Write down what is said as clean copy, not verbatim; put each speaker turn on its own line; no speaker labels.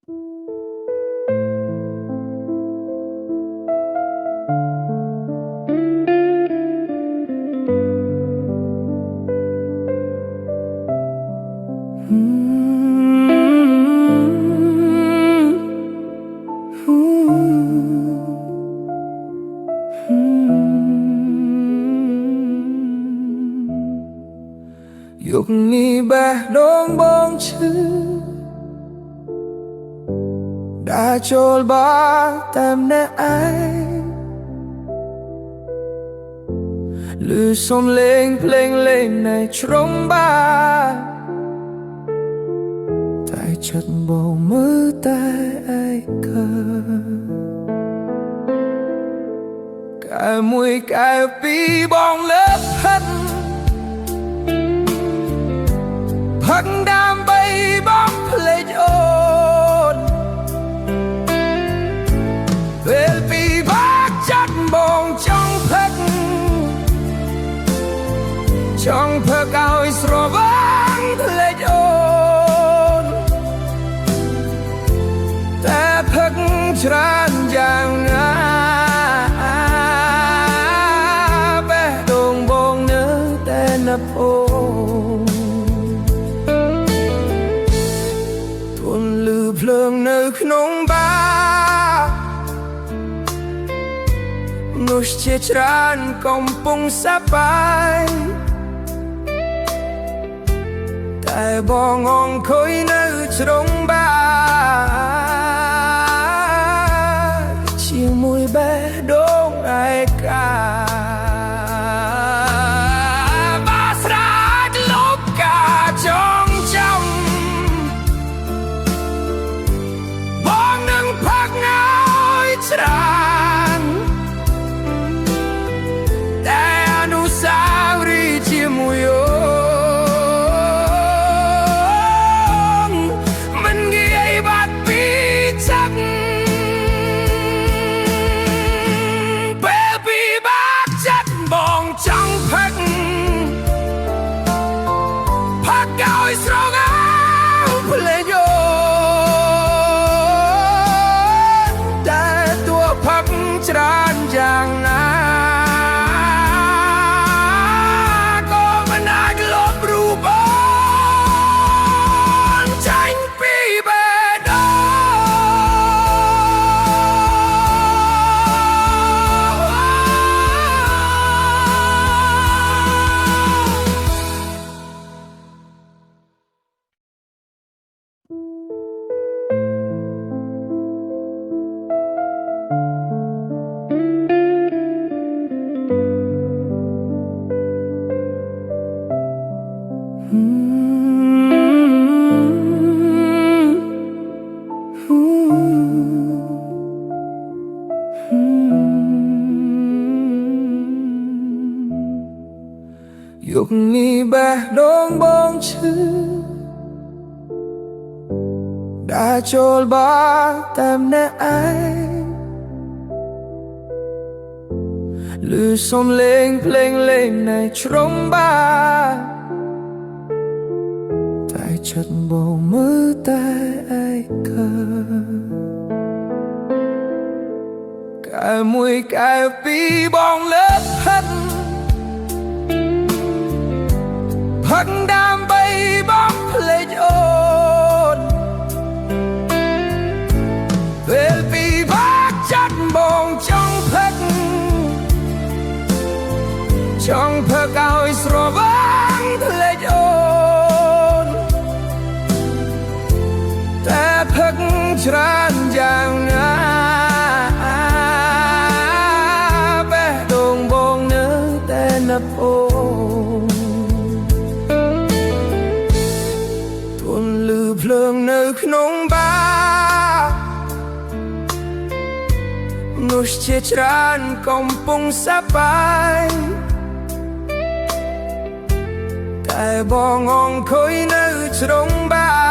យុគនេះបេះដូងបងឈឺđãចូលបាតែម្នាក់ឯងឮសំឡេងភ្លេងលេងនៃជ្រុំបាតែចិត្តបងមើលតែឯកាកែមួយកែពីរបងលើកហិនផឹកដើម្បីបងភ្លេចអូនពេលពីបាក់ចិត្តបងចង់ផឹកឲ្យស្រវាងភ្លេចអូនតែផឹកច្រើនយ៉ាងណាបេះដូងបងនៅតែណាប់អូនធន់លឺភ្លើងនៅក្នុងបារនោះជាច្រើនកំពុងសប្បាយតែបងអង្គុយនៅជ្រុងបារជាមួយបេះដូងឯកាបាស្រាចលោកកាចងចាំបងនឹងផឹកឲ្យច្រើនតែអនុស្សាវរីយ៍ជាមួយអូឲ្យស្រងអើភ្លេចអូនតែតួផឹកច្រើនយ៉ាងណាក៏មិនអាចលបរូបអូនចាញ់ពីបេះដូយុគនេះបេះដូងបងឈឺđãចូលបាតែម្នាក់ឯងឮសំឡេងភ្លេងលេងនៃជ្រុំបាតែចិត្តបងមើលតែឯកាកែមួយកែពីរបងលើកហិនផឹកដើម្បីបងភ្លេចអូនពេលពីបាក់ចិត្តបងចង់ផឹកឲ្យស្រវាងភ្លេចអូនតែផឹកច្រើនយ៉ាងណាបេះដូងបងនៅតែណាប់អូនធន់លឺភ្លើងនៅក្នុងបារនោះជាច្រើនកំពុងសប្បាយតែបងអង្គុយនៅជ្រុងបារ